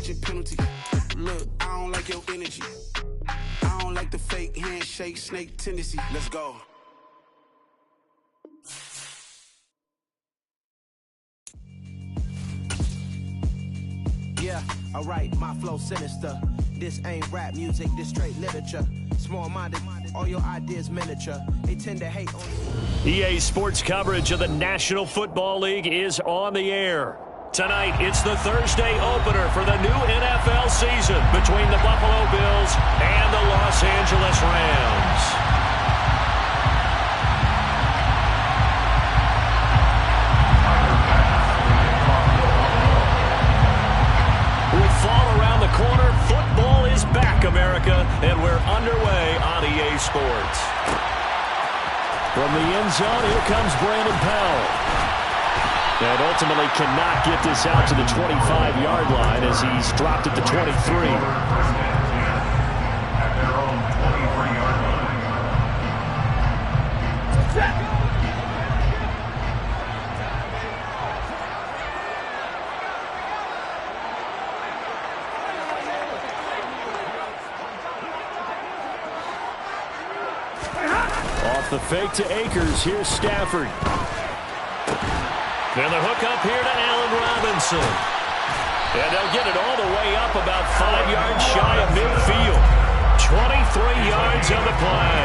catching penalty. Look, I don't like your energy. I don't like the fake handshake snake tendency. Let's go. Yeah, alright, my flow sinister. This ain't rap music, this straight literature. Small-minded, all your ideas miniature. They tend to hate on you. EA Sports coverage of the National Football League is on the air. Tonight, it's the Thursday opener for the new NFL season between the Buffalo Bills and the Los Angeles Rams. Corner, football is back, America, and we're underway on EA Sports. From the end zone, here comes Brandon Powell. And ultimately cannot get this out to the 25-yard line as he's dropped at the 23. The fake to Akers. Here's Stafford. And the hook up here to Allen Robinson. And they'll get it all the way up about 5 yards shy of midfield. 23 yards on the play.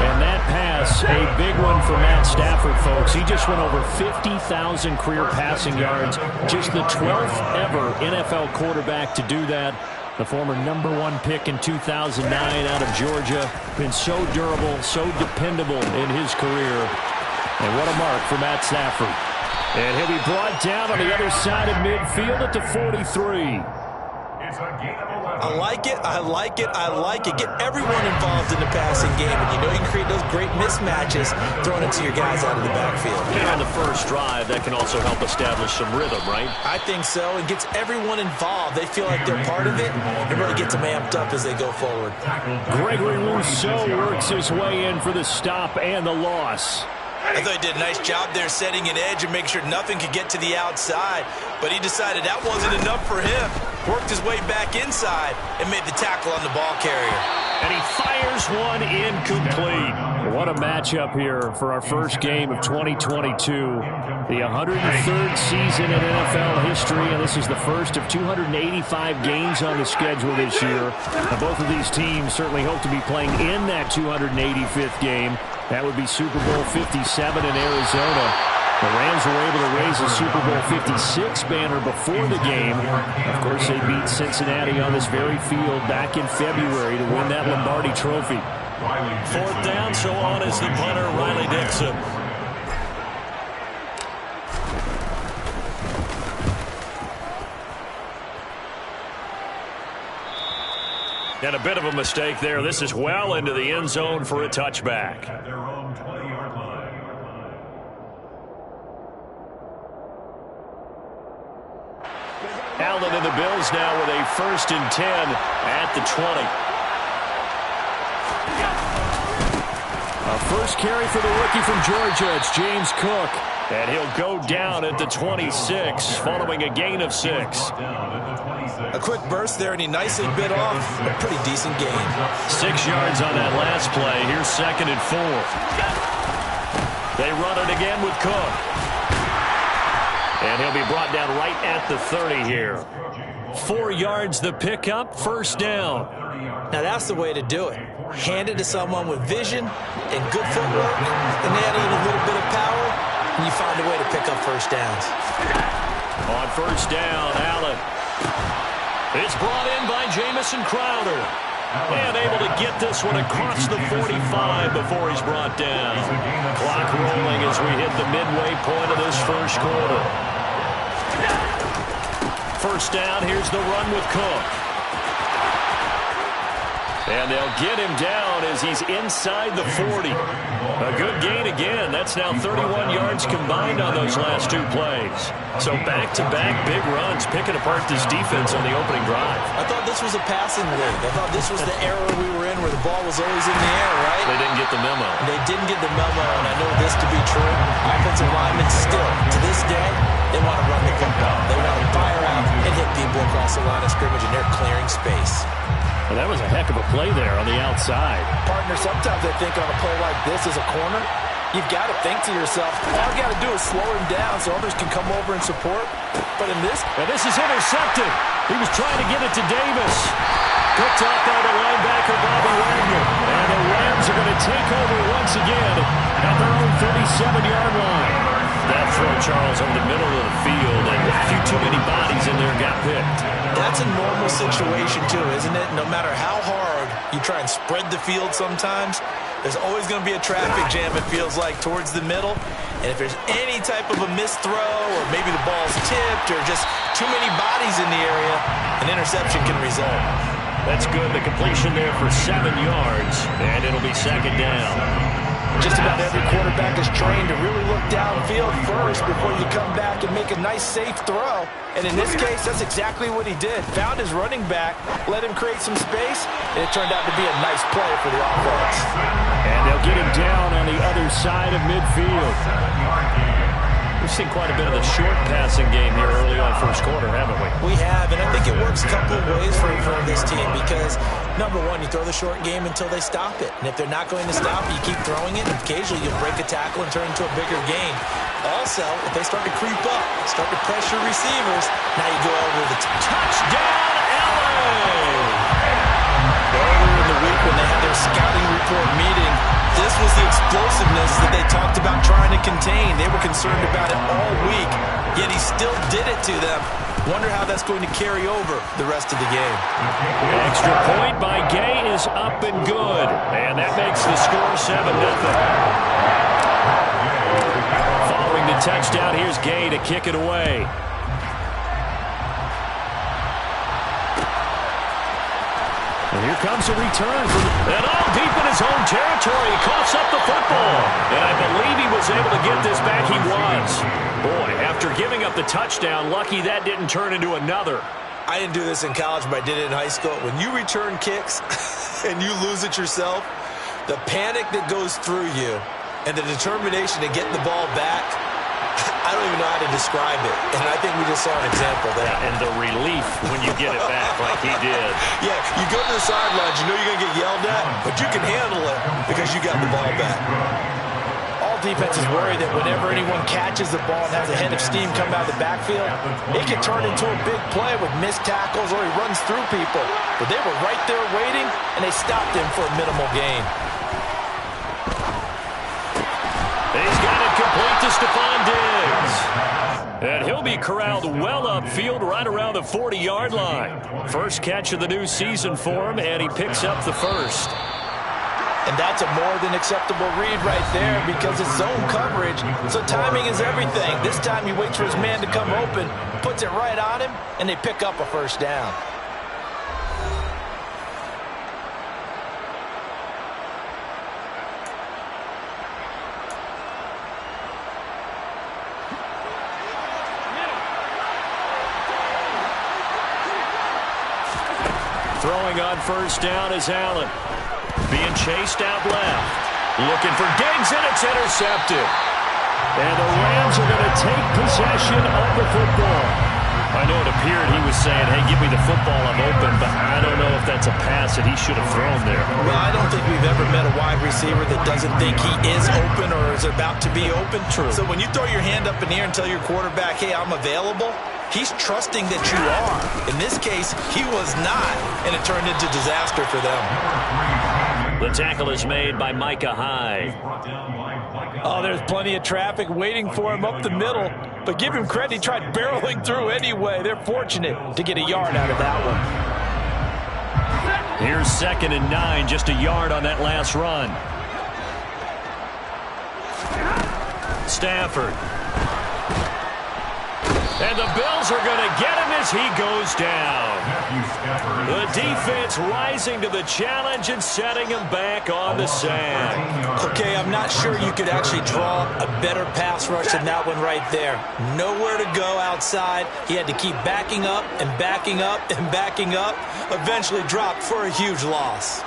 And that pass, a big one for Matt Stafford, folks. He just went over 50,000 career passing yards. Just the 12th ever NFL quarterback to do that. The former #1 pick in 2009 out of Georgia. Been so durable, so dependable in his career. And what a mark for Matt Stafford. And he'll be brought down on the other side of midfield at the 43. I like it, I like it, I like it. Get everyone involved in the passing game. And you know you can create those great mismatches throwing it to your guys out of the backfield. And on the first drive, that can also help establish some rhythm, right? I think so. It gets everyone involved. They feel like they're part of it and really gets them amped up as they go forward. Gregory Rousseau works his way in for the stop and the loss. I thought he did a nice job there setting an edge and making sure nothing could get to the outside. But he decided that wasn't enough for him. Worked his way back inside and made the tackle on the ball carrier. And he fires one incomplete. What a matchup here for our first game of 2022. The 103rd season in NFL history, and this is the first of 285 games on the schedule this year. Now, both of these teams certainly hope to be playing in that 285th game. That would be Super Bowl 57 in Arizona. The Rams were able to raise the Super Bowl 56 banner before the game. Of course, they beat Cincinnati on this very field back in February to win that Lombardi Trophy. 4th down, so on is the punter, Riley Dixon. And a bit of a mistake there. This is well into the end zone for a touchback. Allen and the Bills now with a 1st and 10 at the 20. A first carry for the rookie from Georgia. It's James Cook. And he'll go down at the 26 following a gain of 6. A quick burst there, and he nicely bit off a pretty decent gain. 6 yards on that last play. Here's 2nd and 4. They run it again with Cook. And he'll be brought down right at the 30 here. 4 yards the pickup, 1st down. Now that's the way to do it. Hand it to someone with vision and good footwork, and add in a little bit of power, and you find a way to pick up 1st downs. On 1st down, Allen. It's brought in by Jamison Crowder. And able to get this one across the 45 before he's brought down. Clock rolling as we hit the midway point of this first quarter. 1st down, here's the run with Cook. And they'll get him down as he's inside the 40. A good gain again. That's now 31 yards combined on those last 2 plays. So back-to-back big runs, picking apart this defense on the opening drive. I thought this was a passing league. I thought this was the era we were in where the ball was always in the air, right? They didn't get the memo. They didn't get the memo, and I know this to be true. Offensive linemen still, to this day, they want to run the football. They want to fire out and hit get people across the line of scrimmage, and they're clearing space. Well, that was a heck of a play there on the outside. Partner, sometimes I think on a play like this as a corner, you've got to think to yourself, all you got to do is slow him down so others can come over and support. But in this... And this is intercepted. He was trying to get it to Davis. Picked off by the linebacker, Bobby Wagner. And the Rams are going to take over once again at their own 37-yard line. That throw, Charles, over the middle of the field, and a few too many bodies in there got picked. That's a normal situation, too, isn't it? No matter how hard you try and spread the field sometimes, there's always going to be a traffic jam, it feels like, towards the middle. And if there's any type of a missed throw, or maybe the ball's tipped, or just too many bodies in the area, an interception can result. That's good. The completion there for 7 yards, and it'll be second down. Just about every quarterback is trained to really look downfield first before you come back and make a nice, safe throw. And in this case, that's exactly what he did. Found his running back, let him create some space, and it turned out to be a nice play for the offense. And they'll get him down on the other side of midfield. We've seen quite a bit of the short passing game here early on first quarter, haven't we? We have, and I think it works a couple of ways for this team because, number one, you throw the short game until they stop it. And if they're not going to stop it, you keep throwing it, and occasionally you'll break a tackle and turn into a bigger gain. Also, if they start to creep up, start to pressure receivers, now you go over the touchdown, LA! Earlier in the week when they had their scouting report meeting, this was the explosiveness that they talked about trying to contain. They were concerned about it all week, yet he still did it to them. Wonder how that's going to carry over the rest of the game. Extra point by Gay is up and good. And that makes the score 7-0. Following the touchdown, here's Gay to kick it away. And here comes a return. And all deep in his own territory. He coughs up the football. And I believe he was able to get this back. He was. Boy, after giving up the touchdown, lucky that didn't turn into another. I didn't do this in college, but I did it in high school. When you return kicks and you lose it yourself, the panic that goes through you and the determination to get the ball back, I don't even know how to describe it. And I think we just saw an example of that. And the relief when you get it back like he did. Yeah, you go to the sidelines, you know you're going to get yelled at, but you can handle it because you got the ball back. All defenses worry that whenever anyone catches the ball and has a head of steam come out of the backfield, it can turn into a big play with missed tackles or he runs through people. But they were right there waiting, and they stopped him for a minimal gain. He's got it complete to Stephon Diggs. And he'll be corralled well upfield right around the 40-yard line. First catch of the new season for him, and he picks up the first. And that's a more than acceptable read right there because it's zone coverage, so timing is everything. This time he waits for his man to come open, puts it right on him, and they pick up a first down. Throwing on first down is Allen. Being chased out left. Looking for Diggs, and it's intercepted. And the Rams are going to take possession of the football. I know it appeared he was saying, hey, give me the football, I'm open, but I don't know if that's a pass that he should have thrown there. Well, I don't think we've ever met a wide receiver that doesn't think he is open or is about to be open. True. So when you throw your hand up in the air and tell your quarterback, hey, I'm available, he's trusting that you are. In this case, he was not, and it turned into disaster for them. The tackle is made by Micah Hyde. Oh, there's plenty of traffic waiting for him up the middle. But give him credit, he tried barreling through anyway. They're fortunate to get a yard out of that one. Here's 2nd and 9, just a yard on that last run. Stafford. And the Bills are going to get him as he goes down. The defense rising to the challenge and setting him back on the sack. Okay, I'm not sure you could actually draw a better pass rush than that one right there. Nowhere to go outside. He had to keep backing up and backing up and backing up. Eventually dropped for a huge loss.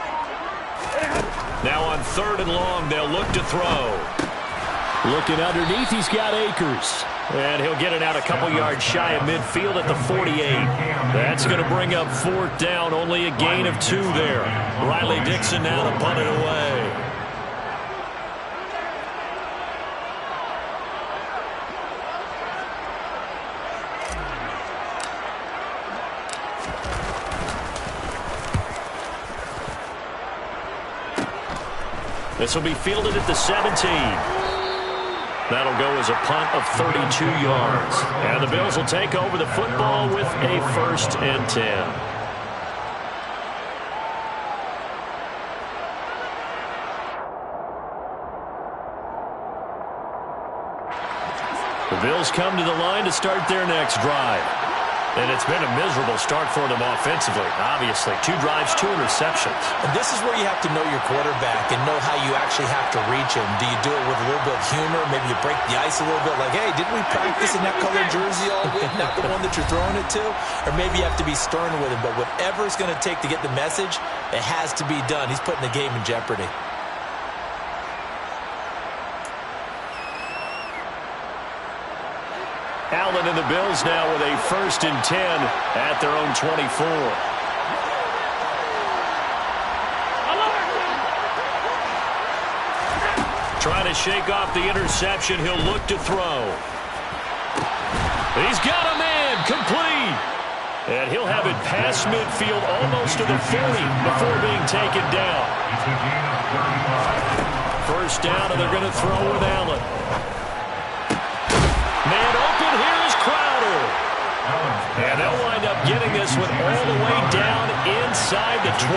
Now on 3rd and long, they'll look to throw. Looking underneath, he's got Akers. And he'll get it out a couple yards shy of midfield at the 48. That's going to bring up 4th down, only a gain of 2 there. Riley Dixon now to punt it away. This will be fielded at the 17. That'll go as a punt of 32 yards. And the Bills will take over the football with a 1st and 10. The Bills come to the line to start their next drive. And it's been a miserable start for them offensively, obviously. 2 drives, 2 interceptions. And this is where you have to know your quarterback and know how you actually have to reach him. Do you do it with a little bit of humor? Maybe you break the ice a little bit like, hey, didn't we practice in that color jersey all week? Not the one that you're throwing it to? Or maybe you have to be stern with him. But whatever it's going to take to get the message, it has to be done. He's putting the game in jeopardy. Allen and the Bills now with a 1st and 10 at their own 24. Trying to shake off the interception. He'll look to throw. He's got a man complete. And he'll have it past midfield almost to the 40 before being taken down. 1st down, and they're going to throw with Allen. Man open, here is Crowder. And they'll wind up getting this one all the way down inside the 20.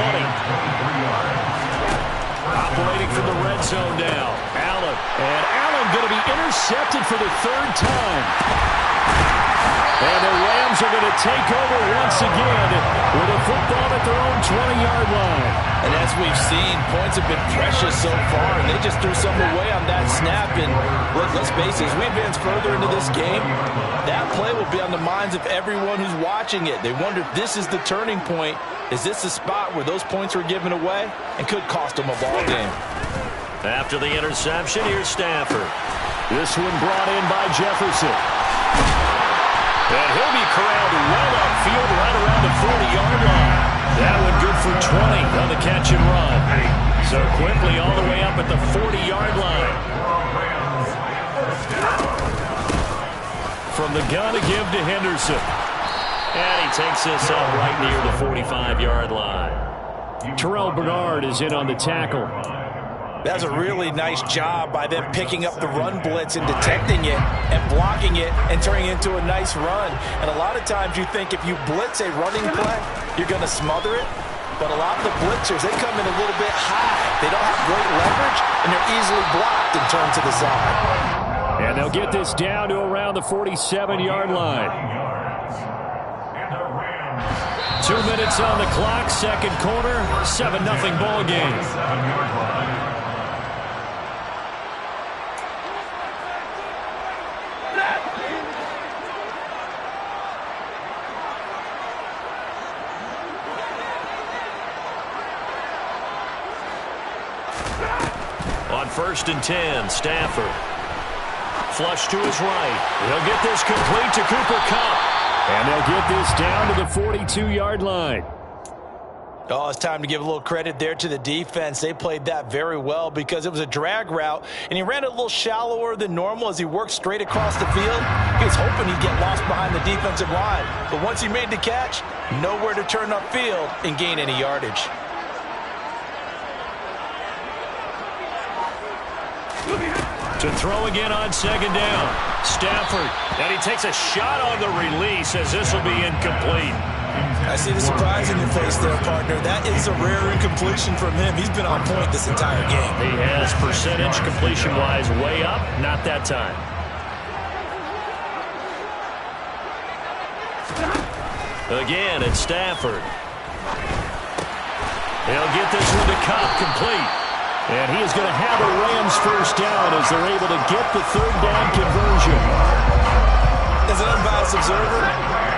Operating from the red zone now. Allen. And Allen going to be intercepted for the 3rd time. And the Rams are going to take over once again with a football at their own 20-yard line. And as we've seen, points have been precious so far, and they just threw something away on that snap. And let's face it, as we advance further into this game, that play will be on the minds of everyone who's watching it. They wonder if this is the turning point. Is this the spot where those points were given away and could cost them a ball game? After the interception, here's Stafford. This one brought in by Jefferson. And he'll be corralled well upfield right around the 40-yard line. That one good for 20 on the catch and run. So quickly all the way up at the 40-yard line. From the gun to give to Henderson. And he takes this up right near the 45-yard line. Terrell Bernard is in on the tackle. That's a really nice job by them picking up the run blitz and detecting it and blocking it and turning it into a nice run. And a lot of times you think if you blitz a running play, you're going to smother it. But a lot of the blitzers, they come in a little bit high. They don't have great leverage, and they're easily blocked and turned to the side. And they'll get this down to around the 47-yard line. 2 minutes on the clock, 2nd quarter, 7-0 ball game. On 1st and 10, Stafford. Flush to his right. He'll get this complete to Cooper Kupp. And they'll get this down to the 42-yard line. Oh, it's time to give a little credit there to the defense. They played that very well because it was a drag route, and he ran it a little shallower than normal as he worked straight across the field. He was hoping he'd get lost behind the defensive line. But once he made the catch, nowhere to turn upfield and gain any yardage. To throw again on 2nd down. Stafford. And he takes a shot on the release as this will be incomplete. I see the surprise in your face there, partner. That is a rare incompletion from him. He's been on point this entire game. He has percentage completion-wise way up. Not that time. Again, it's Stafford. He'll get this one to Kupp complete. And he is going to have a Rams 1st down as they're able to get the 3rd down conversion. As an unbiased observer,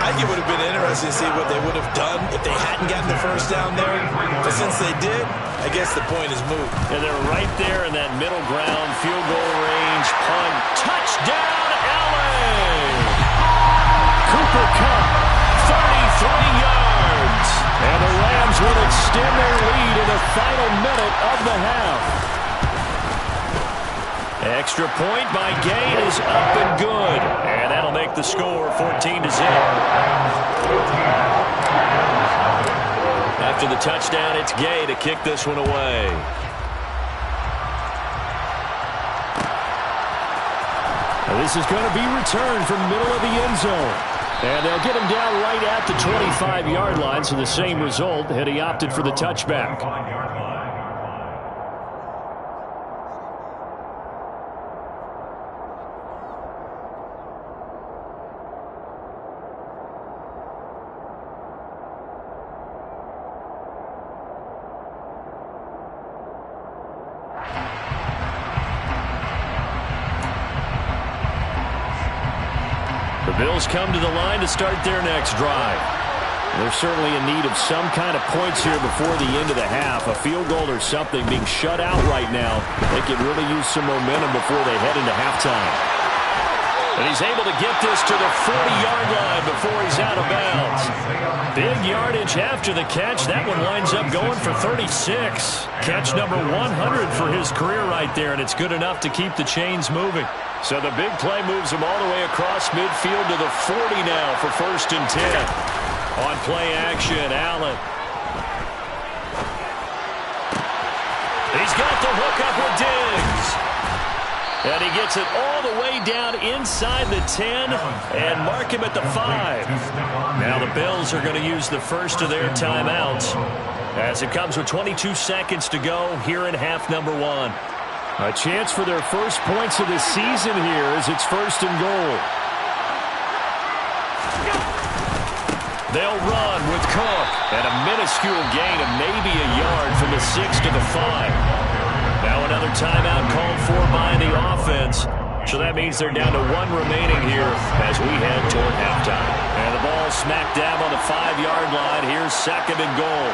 I think it would have been interesting to see what they would have done if they hadn't gotten the first down there. But since they did, I guess the point is moot. And they're right there in that middle ground, field goal range, punt, touchdown, Allen! Cooper Kupp, 33 yards. And the Rams will extend their lead in the final minute of the half. Extra point by Gay is up and good. And that'll make the score 14-0. After the touchdown, it's Gay to kick this one away. Now this is going to be returned from the middle of the end zone. And they'll get him down right at the 25-yard line, so the same result had he opted for the touchback. The Bills come to the line to start their next drive. They're certainly in need of some kind of points here before the end of the half. A field goal or something. Being shut out right now, they could really use some momentum before they head into halftime. And he's able to get this to the 40-yard line before he's out of bounds. Big yardage after the catch. That one winds up going for 36. Catch number 100 for his career right there, and it's good enough to keep the chains moving. So the big play moves him all the way across midfield to the 40 now for 1st and 10. On play action, Allen. He's got the hook up with Diggs. And he gets it all the way down inside the 10 and mark him at the 5. Now the Bills are going to use the first of their timeouts as it comes with 22 seconds to go here in half number 1. A chance for their first points of the season here as it's 1st and goal. They'll run with Cook and a minuscule gain of maybe a yard from the 6 to the 5. Now another timeout called for by the offense. So that means they're down to 1 remaining here as we head toward halftime. And the ball smack dab on the 5-yard line. Here's 2nd and goal.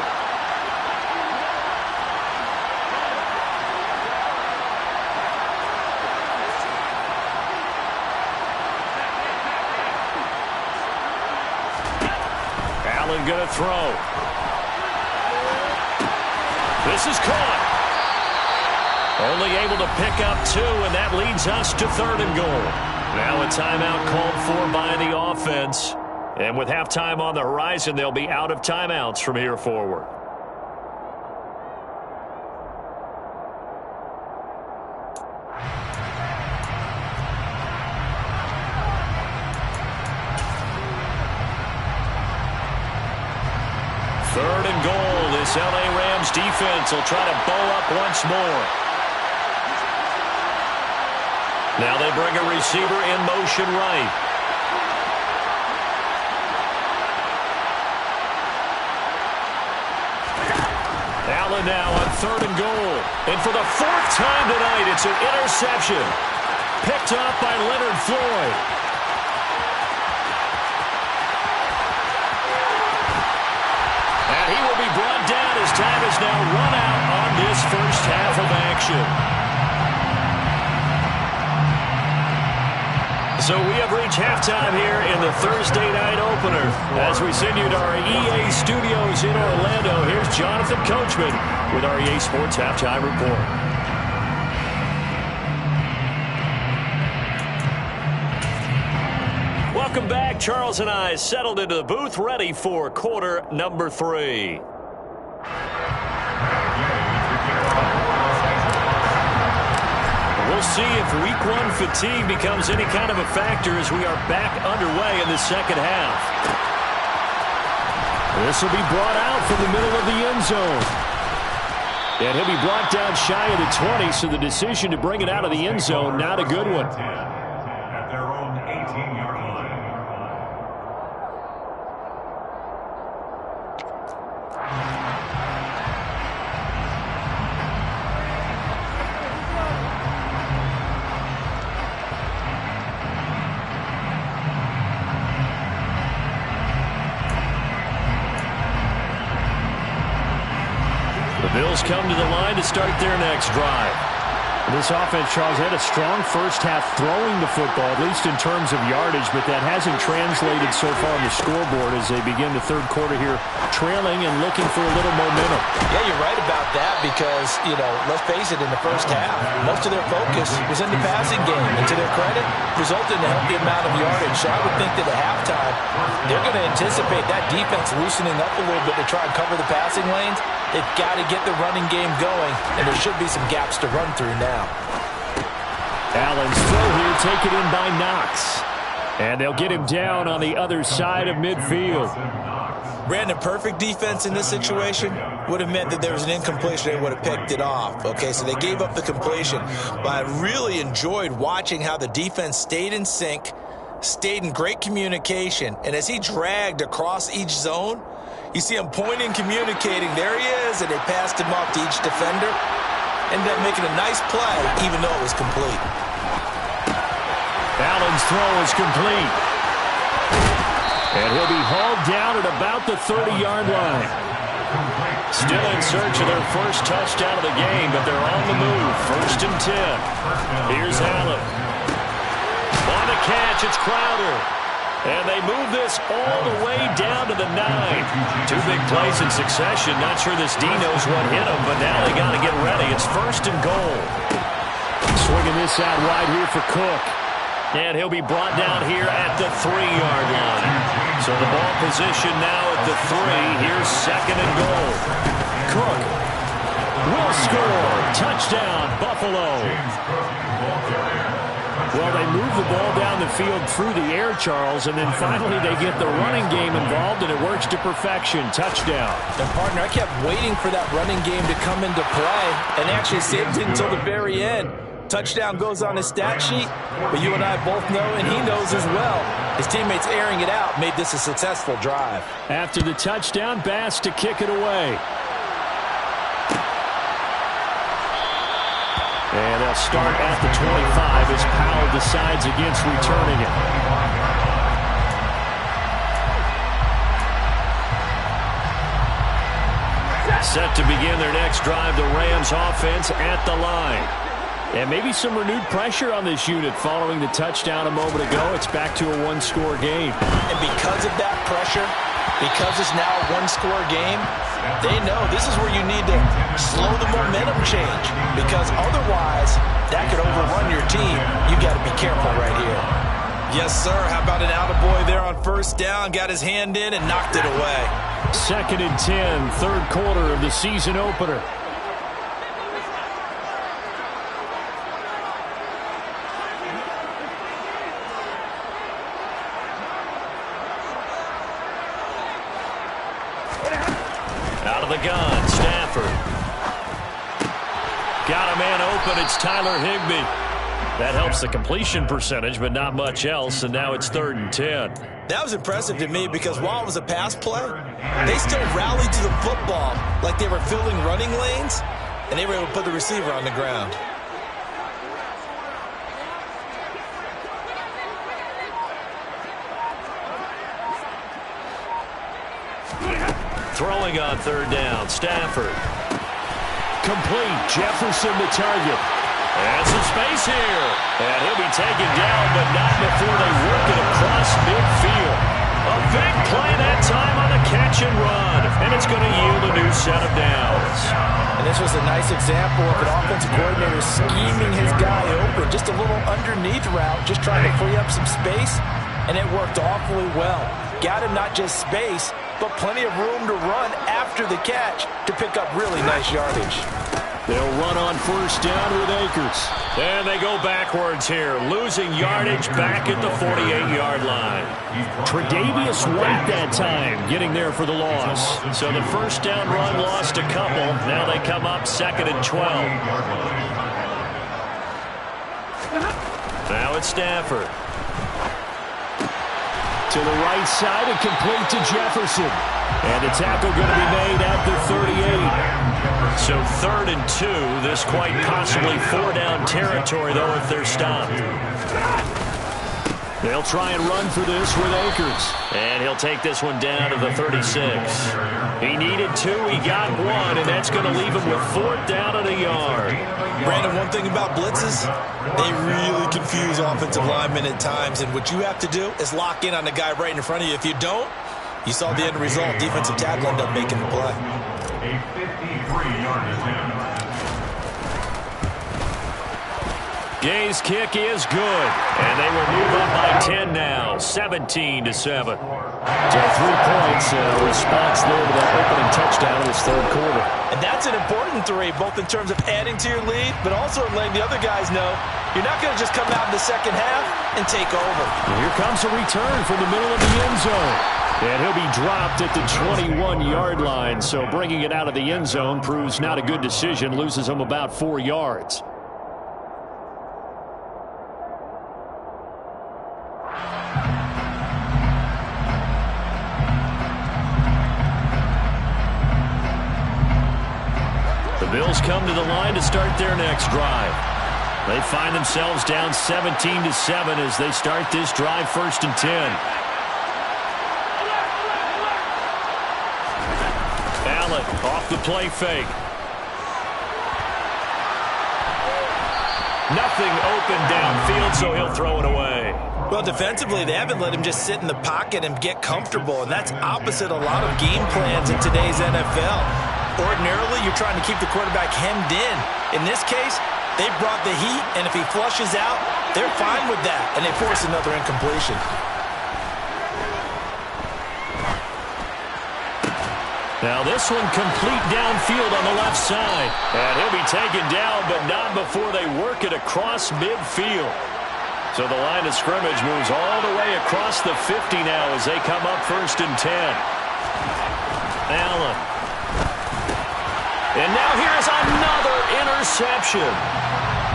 Allen going to throw. This is caught. Only able to pick up 2, and that leads us to 3rd and goal. Now a timeout called for by the offense. And with halftime on the horizon, they'll be out of timeouts from here forward. Third and goal. This LA Rams defense will try to bow up once more. Now they bring a receiver in motion right. Allen now on 3rd and goal. And for the 4th time tonight, it's an interception. Picked up by Leonard Floyd. And he will be brought down as time is now run out on this first half of action. So we have reached halftime here in the Thursday night opener. As we send you to our EA studios in Orlando, here's Jonathan Coachman with our EA Sports Halftime Report. Welcome back. Charles and I settled into the booth, ready for quarter number 3. We'll see if week 1 fatigue becomes any kind of a factor as we are back underway in the second half. This will be brought out from the middle of the end zone. And he'll be brought down shy of the 20, so the decision to bring it out of the end zone, not a good one. At their own 18-yard line. The Bills come to the line to start their next drive. This offense, Charles, had a strong first half throwing the football, at least in terms of yardage, but that hasn't translated so far on the scoreboard as they begin the third quarter here, trailing and looking for a little momentum. Yeah, you're right about that because, let's face it, in the first half, most of their focus was in the passing game. And to their credit, resulted in a healthy amount of yardage. So I would think that at halftime, they're going to anticipate that defense loosening up a little bit to try and cover the passing lanes. They've got to get the running game going, and there should be some gaps to run through now. Allen's throw here taken in by Knox. And they'll get him down on the other side of midfield. Brandon, perfect defense in this situation would have meant that there was an incompletion. They would have picked it off. Okay, so they gave up the completion. But I really enjoyed watching how the defense stayed in sync, stayed in great communication. And as he dragged across each zone, you see him pointing, communicating. There he is, and they passed him off to each defender. Ended up making a nice play, even though it was complete. Allen's throw is complete. And he'll be hauled down at about the 30-yard line. Still in search of their first touchdown of the game, but they're on the move. 1st and 10. Here's Allen. On the catch, it's Crowder. And they move this all the way down to the 9. 2 big plays in succession. Not sure this D knows what hit him, but now they got to get ready. It's 1st and goal. Swinging this out wide here for Cook. And he'll be brought down here at the 3-yard line. So the ball position now at the 3. Here's 2nd and goal. Cook will score. Touchdown, Buffalo. Well, they move the ball down the field through the air, Charles, and then finally they get the running game involved, and it works to perfection. Touchdown. And, partner, I kept waiting for that running game to come into play, and actually saved it until the very end. Touchdown goes on his stat sheet, but you and I both know, and he knows as well, his teammates airing it out made this a successful drive. After the touchdown, Bass to kick it away. And they'll start at the 25 as Powell decides against returning it. Set to begin their next drive, the Rams offense at the line. And maybe some renewed pressure on this unit following the touchdown a moment ago. It's back to a 1-score game. And because of that pressure, because it's now a 1-score game, they know this is where you need to slow the momentum change, because otherwise that could overrun your team. You got to be careful right here. Yes, sir. How about an attaboy there on 1st down? Got his hand in and knocked it away. 2nd and 10, 3rd quarter of the season opener. Out of the gun, Stafford. Got a man open, it's Tyler Higbee. That helps the completion percentage, but not much else, and now it's 3rd and 10. That was impressive to me because while it was a pass play, they still rallied to the football like they were filling running lanes, and they were able to put the receiver on the ground. Throwing on 3rd down, Stafford. Complete, Jefferson the target. And some space here. And he'll be taken down, but not before they work it across midfield. A big play that time on the catch and run. And it's going to yield a new set of downs. And this was a nice example of an offensive coordinator scheming his guy open. Just a little underneath route, just trying to free up some space. And it worked awfully well. Got him not just space, but plenty of room to run after the catch to pick up really nice yardage. They'll run on 1st down with Akers. And they go backwards here, losing yardage back at the 48-yard line. Tre'Davious White that time getting there for the loss. So the 1st down run lost a couple. Now they come up 2nd and 12. Now it's Stafford. To the right side and complete to Jefferson. And the tackle going to be made at the 38. So 3rd and 2. This quite possibly 4-down territory, though, if they're stopped. They'll try and run for this with Akers. And he'll take this one down to the 36. He needed 2, he got 1, and that's going to leave him with 4th down and a yard. Brandon, one thing about blitzes, they really confuse offensive linemen at times, and what you have to do is lock in on the guy right in front of you. If you don't, you saw the end result. Defensive tackle ended up making the play. A 53-yard attempt. Gay's kick is good, and they will move up by 10 now, 17-7. So 3 points, response there to that opening touchdown in this 3rd quarter. And that's an important 3, both in terms of adding to your lead, but also letting the other guys know you're not going to just come out in the second half and take over. And here comes a return from the middle of the end zone. And he'll be dropped at the 21-yard line, so bringing it out of the end zone proves not a good decision, loses him about 4 yards. Bills come to the line to start their next drive. They find themselves down 17-7 as they start this drive, 1st and 10. Allen off the play fake. Nothing open downfield, so he'll throw it away. Well, defensively, they haven't let him just sit in the pocket and get comfortable, and that's opposite a lot of game plans in today's NFL. Ordinarily, you're trying to keep the quarterback hemmed in. In this case, they brought the heat, and if he flushes out, they're fine with that, and they force another incompletion. Now this one complete downfield on the left side. And he'll be taken down, but not before they work it across midfield. So the line of scrimmage moves all the way across the 50 now as they come up 1st and 10. Allen. And now here's another interception.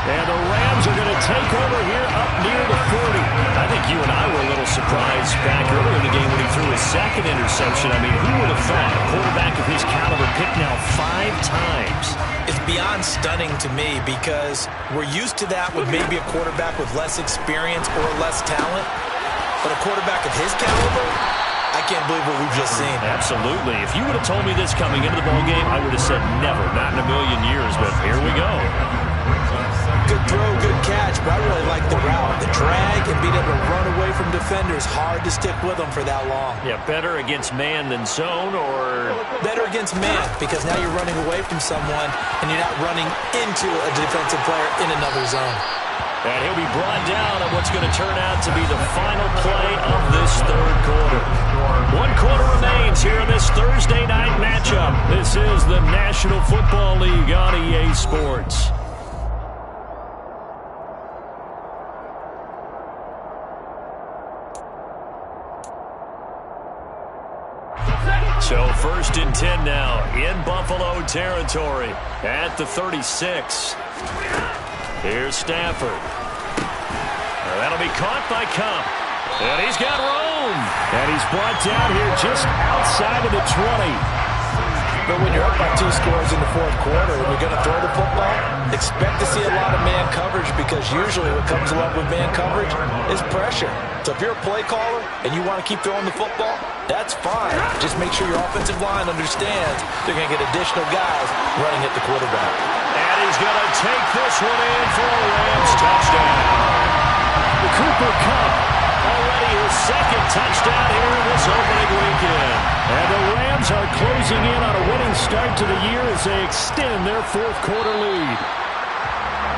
And the Rams are going to take over here up near the 40. I think you and I were a little surprised back earlier in the game when he threw his 2nd interception. I mean, who would have thought a quarterback of his caliber picked now 5 times? It's beyond stunning to me because we're used to that with maybe a quarterback with less experience or less talent. But a quarterback of his caliber, I can't believe what we've just seen. Absolutely. If you would have told me this coming into the ballgame, I would have said never, not in a million years. But here we go. Good throw, good catch, but I really like the route. The drag and being able to run away from defenders, hard to stick with them for that long. Yeah, better against man than zone, or? Better against man, because now you're running away from someone and you're not running into a defensive player in another zone. And he'll be brought down on what's going to turn out to be the final play of this 3rd quarter. 1 quarter remains here in this Thursday night matchup. This is the National Football League on EA Sports. So 1st and 10 now in Buffalo territory at the 36. Here's Stafford. That'll be caught by Cup. And he's got room. And he's brought down here just outside of the 20. But when you're up by 2 scores in the 4th quarter and you're going to throw the football, expect to see a lot of man coverage because usually what comes along with man coverage is pressure. So if you're a play caller and you want to keep throwing the football, that's fine. Just make sure your offensive line understands they're going to get additional guys running at the quarterback. And he's going to take this one in for a Rams touchdown. Cooper Kupp, already his 2nd touchdown here in this opening weekend. And the Rams are closing in on a winning start to the year as they extend their 4th quarter lead.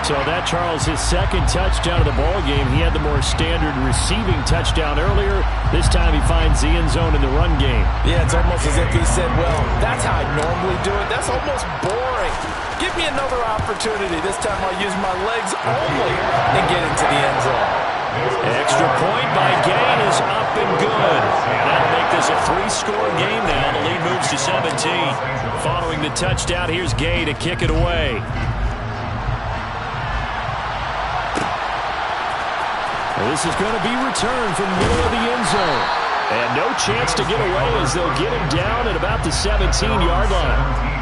So that, Charles, his 2nd touchdown of the ballgame. He had the more standard receiving touchdown earlier. This time he finds the end zone in the run game. Yeah, it's almost as if he said, well, that's how I normally do it. That's almost boring. Give me another opportunity. This time I'll use my legs only and get into the end zone. Extra point by Gain is up and good. And that'll make this a 3-score game now. The lead moves to 17. Following the touchdown, here's Gay to kick it away. This is going to be returned from the middle of the end zone. And no chance to get away as they'll get him down at about the 17-yard line.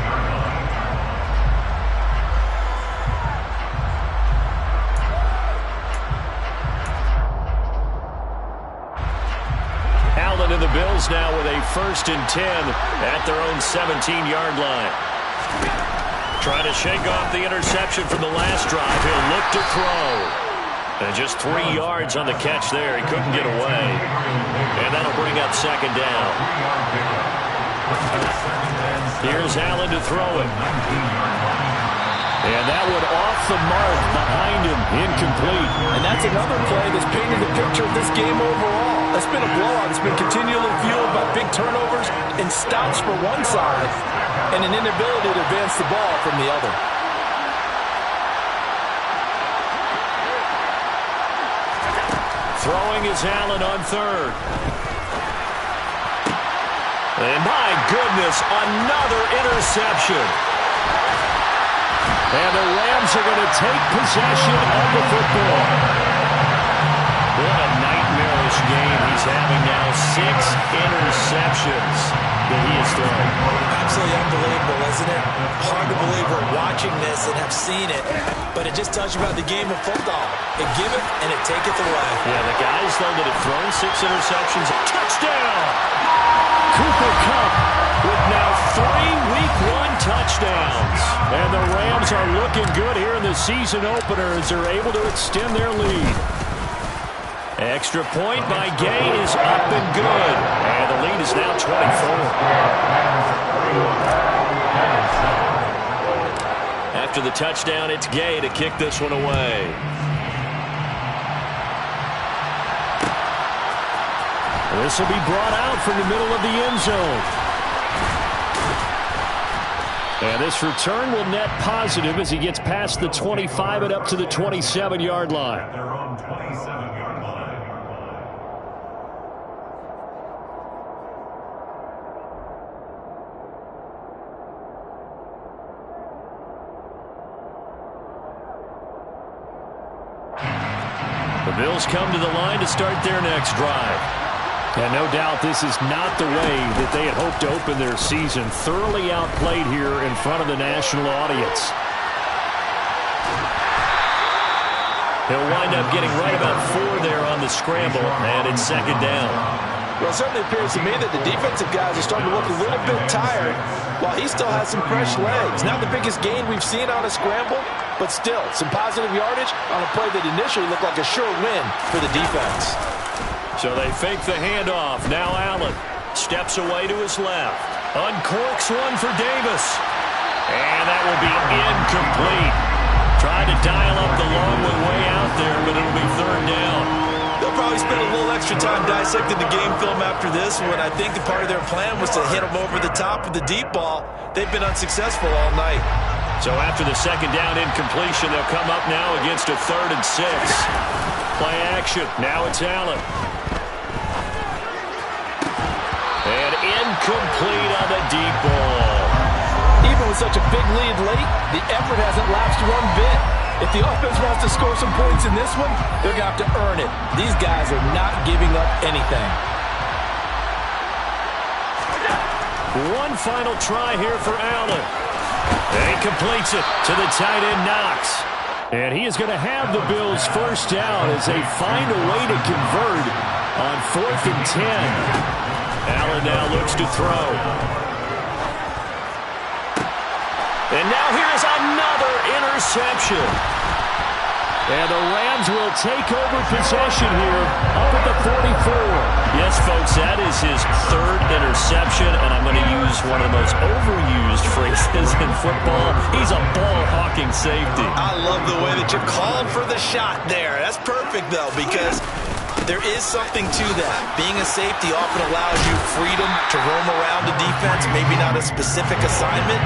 Bills now with a 1st and 10 at their own 17-yard line. Trying to shake off the interception from the last drive. He'll look to throw. And just 3 yards on the catch there. He couldn't get away. And that'll bring up 2nd down. Here's Allen to throw it. And that one off the mark behind him. Incomplete. And that's another play that's painted the picture of this game overall. It's been a blowout. It's been continually fueled by big turnovers and stops for one side and an inability to advance the ball from the other. Throwing is Allen on 3rd. And my goodness, another interception. And the Rams are going to take possession of the football. What a nightmarish game he's having now. 6 interceptions that he has thrown. Absolutely unbelievable, isn't it? Hard to believe we're watching this and have seen it, but it just tells you about the game of football. It giveth and it taketh away. Yeah, the guys, though, that have thrown 6 interceptions. Touchdown! Cooper Kupp with now 3 Week 1 touchdowns. And the Rams are looking good here in the season opener as they're able to extend their lead. Extra point by Gay is up and good. And the lead is now 24. After the touchdown, it's Gay to kick this one away. This will be brought out from the middle of the end zone. And this return will net positive as he gets past the 25 and up to the 27-yard line. Their own 27-yard line. The Bills come to the line to start their next drive. And no doubt this is not the way that they had hoped to open their season. Thoroughly outplayed here in front of the national audience. He'll wind up getting right about 4 there on the scramble, and it's 2nd down. Well, it certainly appears to me that the defensive guys are starting to look a little bit tired while he still has some fresh legs. Not the biggest gain we've seen on a scramble, but still some positive yardage on a play that initially looked like a sure win for the defense. So they fake the handoff. Now Allen steps away to his left. Uncorks one for Davis. And that will be incomplete. Tried to dial up the long way out there, but it'll be 3rd down. They'll probably spend a little extra time dissecting the game film after this one. I think the part of their plan was to hit them over the top of the deep ball. They've been unsuccessful all night. So after the 2nd down incompletion, they'll come up now against a 3rd and 6. Play action. Now it's Allen. And incomplete on the deep ball. Even with such a big lead late, the effort hasn't lapsed one bit. If the offense wants to score some points in this one, they're going to have to earn it. These guys are not giving up anything. One final try here for Allen. And he completes it to the tight end, Knox. And he is going to have the Bills 1st down as they find a way to convert on 4th and 10. Allen now looks to throw. And now here's another interception. And the Rams will take over possession here up at the 44. Yes, folks, that is his 3rd interception, and I'm going to use one of the most overused phrases in football. He's a ball-hawking safety. I love the way that you called for the shot there. That's perfect, though, because there is something to that. Being a safety often allows you freedom to roam around the defense, maybe not a specific assignment.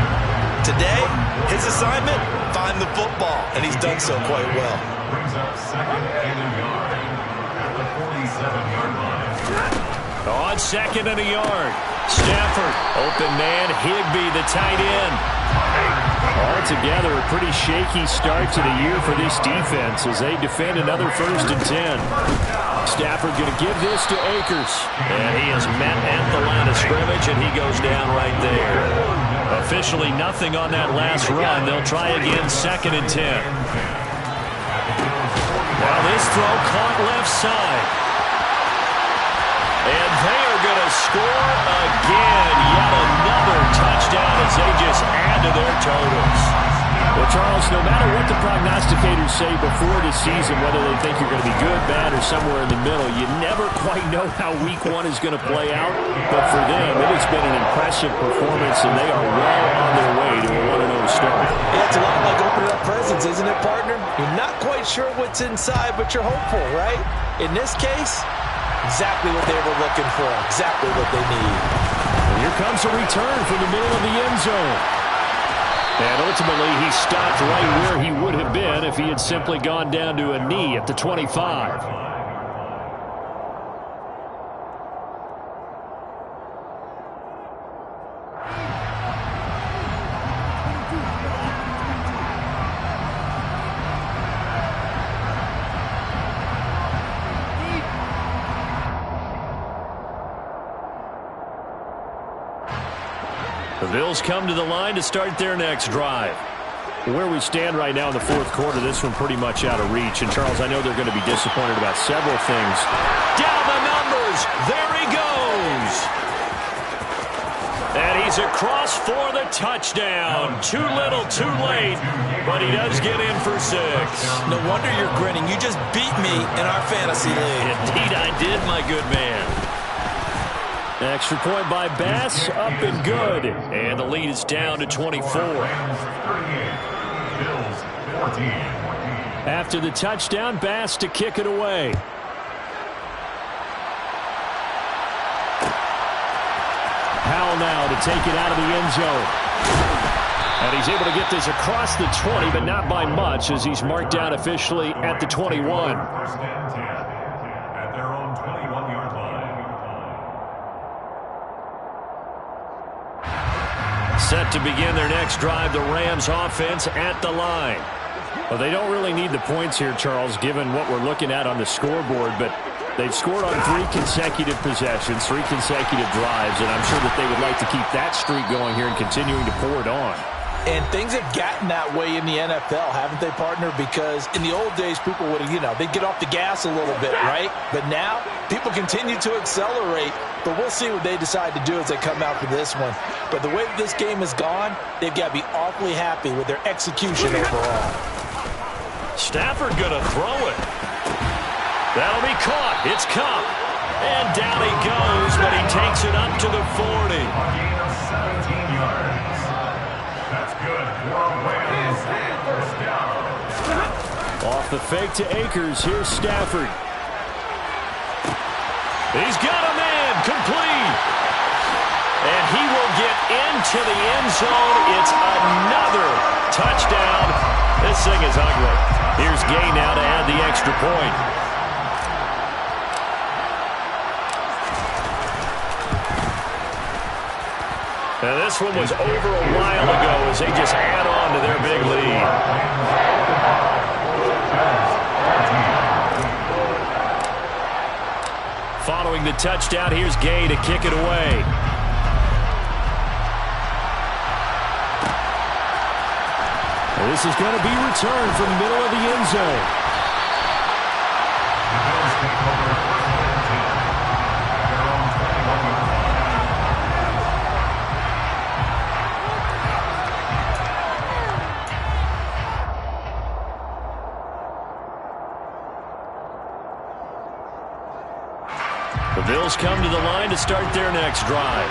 Today, his assignment, find the football, and he's done so quite well. Brings up 2nd and a yard at the 47-yard line. On 2nd and a yard. Stafford, open man, Higbee, the tight end. Altogether, a pretty shaky start to the year for this defense as they defend another 1st and 10. Stafford going to give this to Akers. And he is met at the line of scrimmage, and he goes down right there. Officially nothing on that last run. They'll try again, 2nd and 10. Now this throw caught left side. And they are going to will score again. Yet another touchdown as they just add to their totals. Well, Charles, no matter what the prognosticators say before the season, whether they think you're going to be good, bad, or somewhere in the middle, you never quite know how week one is going to play out. But for them, it has been an impressive performance, and they are well on their way to a 1-0 start. Yeah, it's a lot like opening up presents, isn't it, partner? You're not quite sure what's inside, but you're hopeful, right? In this case, exactly what they were looking for, exactly what they need. And here comes a return from the middle of the end zone. And ultimately, he stopped right where he would have been if he had simply gone down to a knee at the 25. The Bills come to the line to start their next drive. Where we stand right now in the fourth quarter, this one pretty much out of reach. And, Charles, I know they're going to be disappointed about several things. Down the numbers. There he goes. And he's across for the touchdown. Too little, too late. But he does get in for 6. No wonder you're grinning. You just beat me in our fantasy league. Indeed I did, my good man. Extra point by Bass, up and good. And the lead is down to 24. After the touchdown, Bass to kick it away. Howell now to take it out of the end zone. And he's able to get this across the 20, but not by much, as he's marked down officially at the 21. Set to begin their next drive, the Rams offense at the line. Well, they don't really need the points here, Charles, given what we're looking at on the scoreboard, but they've scored on 3 consecutive possessions, 3 consecutive drives, and I'm sure that they would like to keep that streak going here and continuing to pour it on. And things have gotten that way in the NFL, haven't they, partner? Because in the old days, people would, they'd get off the gas a little bit, right? But now, people continue to accelerate. But we'll see what they decide to do as they come out for this one. But the way that this game has gone, they've got to be awfully happy with their execution overall. Stafford going to throw it. That'll be caught. It's Cup. And down he goes, but he takes it up to the 40. A gain of 17 yards. That's good for a Rams first down. Off the fake to Akers. Here's Stafford. He's got a man complete. And he will get into the end zone. It's another touchdown. This thing is ugly. Here's Gay now to add the extra point. Now this one was over a while ago as they just add on to their big lead. Following the touchdown, here's Gay to kick it away. Well, this is going to be returned from the middle of the end zone. The Bills take over first and 10 at their own 21-yard line. The Bills come to the line to start their next drive.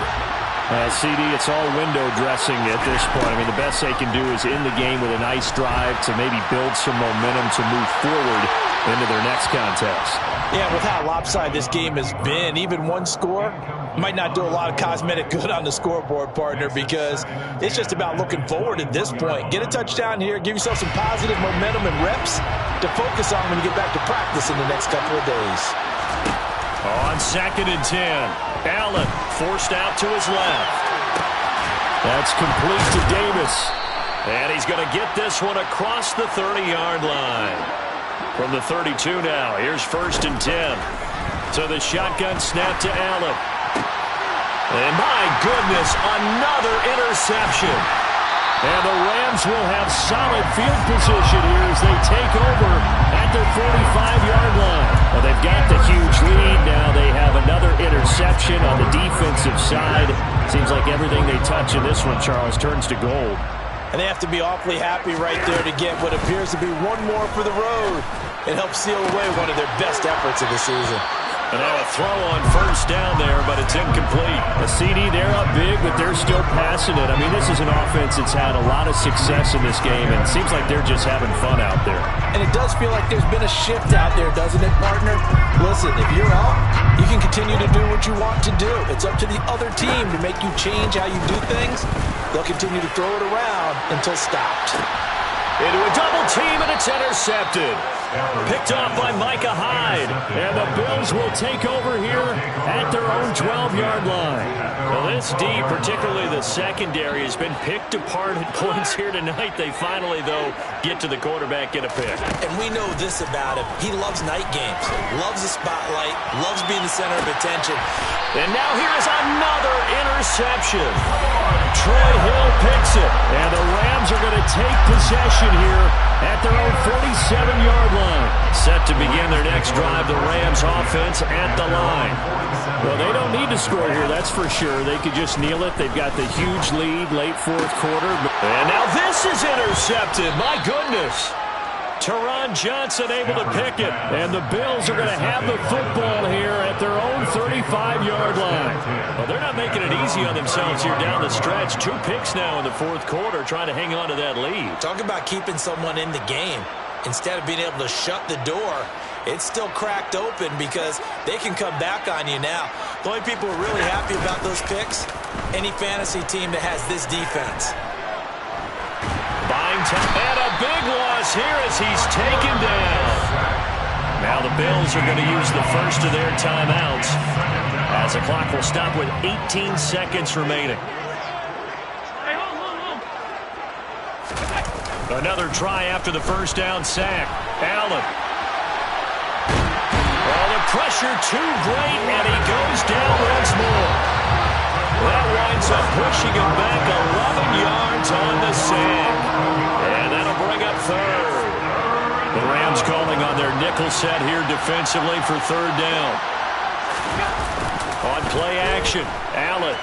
CD, it's all window dressing at this point. I mean, the best they can do is in the game with a nice drive to maybe build some momentum to move forward into their next contest. Yeah, with how lopsided this game has been, even one score might not do a lot of cosmetic good on the scoreboard, partner, because it's just about looking forward at this point. Get a touchdown here, give yourself some positive momentum and reps to focus on when you get back to practice in the next couple of days. On 2nd and 10, Allen forced out to his left. That's complete to Davis. And he's going to get this one across the 30-yard line. From the 32 now, here's 1st and 10. So the shotgun snap to Allen. And my goodness, another interception. And the Rams will have solid field position here as they take over at their 45-yard line. Well, they've got the huge lead. Now they have another interception on the defensive side. Seems like everything they touch in this one, Charles, turns to gold. And they have to be awfully happy right there to get what appears to be one more for the road. It helps seal away one of their best efforts of the season. And now a throw on first down there, but it's incomplete. A CD, they're up big, but they're still passing it. I mean, this is an offense that's had a lot of success in this game, and it seems like they're just having fun out there. And it does feel like there's been a shift out there, doesn't it, partner? Listen, if you're up, you can continue to do what you want to do. It's up to the other team to make you change how you do things. They'll continue to throw it around until stopped. Into a double team, and it's intercepted. Picked off by Micah Hyde. And the Bills will take over here at their own 12-yard line. Well, this D, particularly the secondary, has been picked apart at points here tonight. They finally, though, get to the quarterback, get a pick. And we know this about him. He loves night games, loves the spotlight, loves being the center of attention. And now here is another interception. Troy Hill picks it. And the Rams are going to take possession here at their own 47-yard line. Set to begin their next drive, the Rams offense at the line. Well, they don't need to score here, that's for sure. They could just kneel it. They've got the huge lead, late fourth quarter. And now this is intercepted. My goodness. Teron Johnson able to pick it. And the Bills are going to have the football here at their own 35-yard line. Well, they're not making it easy on themselves here down the stretch. 2 picks now in the fourth quarter, trying to hang on to that lead. Talk about keeping someone in the game. Instead of being able to shut the door, it's still cracked open because they can come back on you now. The only people who are really happy about those picks, any fantasy team that has this defense. Buying time, and a big loss here as he's taken down. Now the Bills are going to use the first of their timeouts as the clock will stop with 18 seconds remaining. Another try after the first down sack. Allen. Oh, the pressure too great, and he goes down once more. That winds up pushing him back 11 yards on the sack. And that'll bring up third. The Rams calling on their nickel set here defensively for third down. On play action, Allen.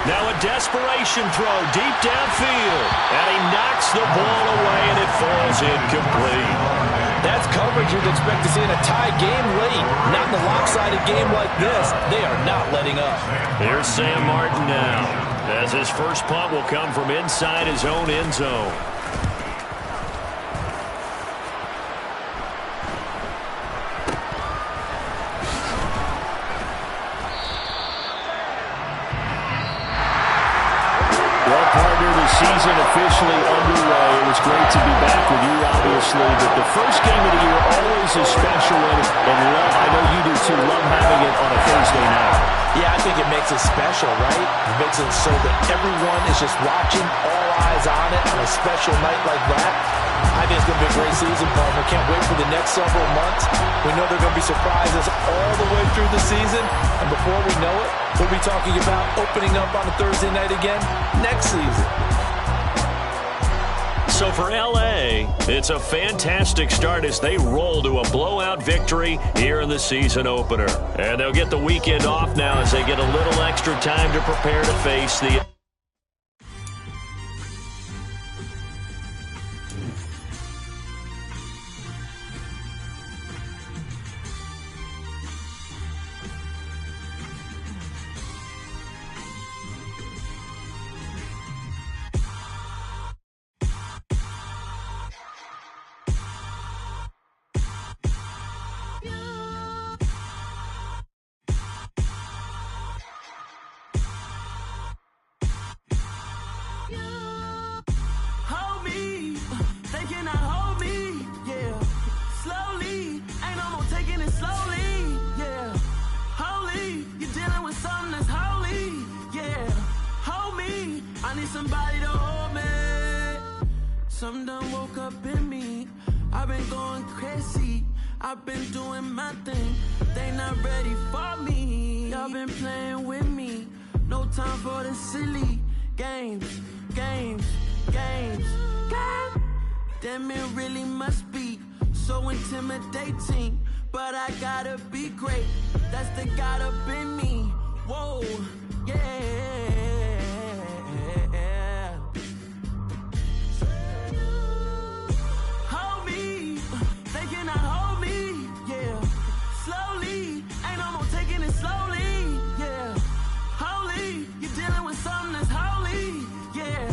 Now a desperation throw deep downfield. And he knocks the ball away, and it falls incomplete. That's coverage you'd expect to see in a tie game late. Not in a lopsided game like this. They are not letting up. Here's Sam Martin now, as his first punt will come from inside his own end zone. Well, partner, the season officially underway. It was great to be back with you, obviously, but the first game of the year always a special one, and I know you do too, love having it on a Thursday night. Yeah, I think it makes it special, right? It makes it so that everyone is just watching, all eyes on it on a special night like that. I think it's going to be a great season, partner. Can't wait for the next several months. We know there are going to be surprises all the way through the season, and before we know it, we'll be talking about opening up on a Thursday night again next season. So for L.A., it's a fantastic start as they roll to a blowout victory here in the season opener. And they'll get the weekend off now as they get a little extra time to prepare to face the... Somebody to hold me. Some done woke up in me. I've been going crazy. I've been doing my thing. They not ready for me. Y'all been playing with me. No time for the silly games, games, games. God damn, it really must be so intimidating. But I gotta be great, that's the God up in me. Whoa, yeah. Hold me, they cannot hold me, yeah. Slowly, ain't no more taking it slowly, yeah. Holy, you're dealing with something that's holy, yeah.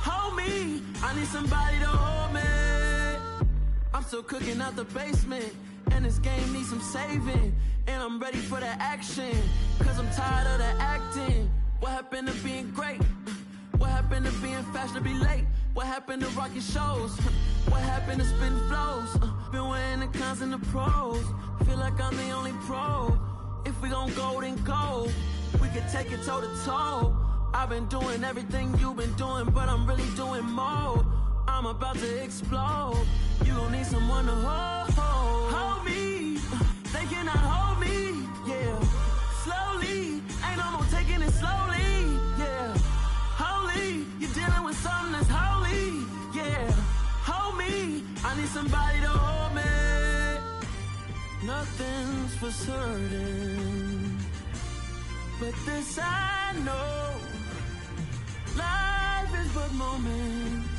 Hold me, I need somebody to hold me. I'm still cooking out the basement, and this game needs some saving. And I'm ready for the action, cause I'm tired of the acting. What happened to being great? What happened to being fashionably late? What happened to rocking shows? What happened to spitting flows? Been wearing the cons and the pros. Feel like I'm the only pro. If we gon' go, then go. We could take it toe to toe. I've been doing everything you've been doing, but I'm really doing more. I'm about to explode. You gon' need someone to hold me. They cannot hold me, yeah. Slowly, ain't no more taking it slowly, yeah. Holy, you're dealing with something that's holy, yeah. Hold me, I need somebody to hold me. Nothing's for certain, but this I know. Life is but moments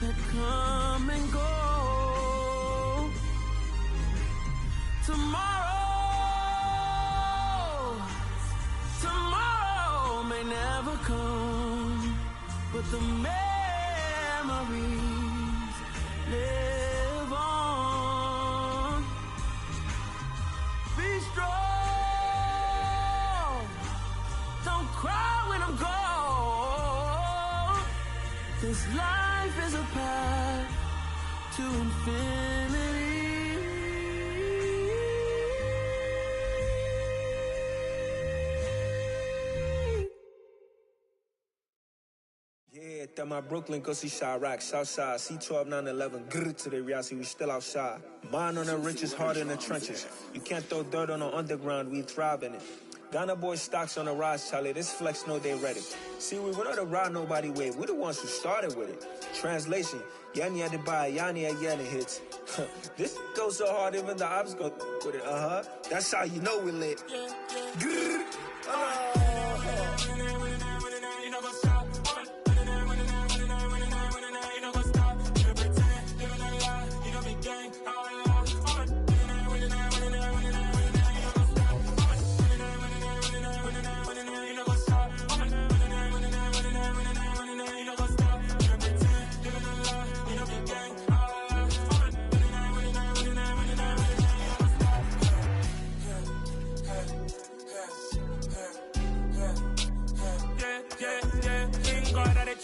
that come and go. Tomorrow may never come, but the memories live on. Be strong, don't cry when I'm gone. This life is a path to infinity. Yeah, at my Brooklyn, go see Chirac, Southside, C12, 911, grrr to the reality, we still outside. Mine on the riches, hard in the trenches. You can't throw dirt on the underground, we thrive in it. Ghana boys stocks on the rise, Charlie, this flex know they ready. See, we were not a ride nobody way, we the ones who started with it. Translation, Yanni had to buy, Yanni had Yanni hits. This goes so hard, even the ops go with it, That's how you know we lit. Grrr,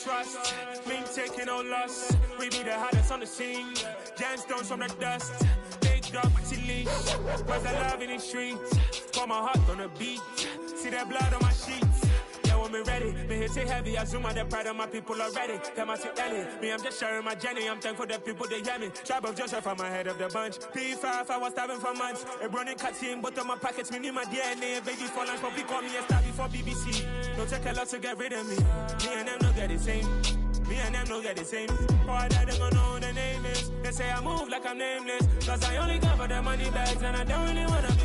trust, me taking no loss. We be the hardest on the scene. Gemstones from the dust. Big dog to leash. Where's the love in the streets? Got my heart on the beat. See that blood on my sheets. Yeah, when me ready, me hit it heavy. I zoom out the pride of my people already. Tell my sit Ellie. Me, I'm just sharing my journey. I'm thankful that people they hear me. Tribe of Joseph, I'm ahead of the bunch. P5, I was starving for months. A running cut team, but on my pockets, me need my DNA. Baby for lunch, probably call me a star before BBC. Don't take a lot to get rid of me. Me and them don't get the same. Me and them don't get the same. Boy, that they gonna know who the name is. They say I move like I'm nameless. Cause I only cover the money bags and I don't really wanna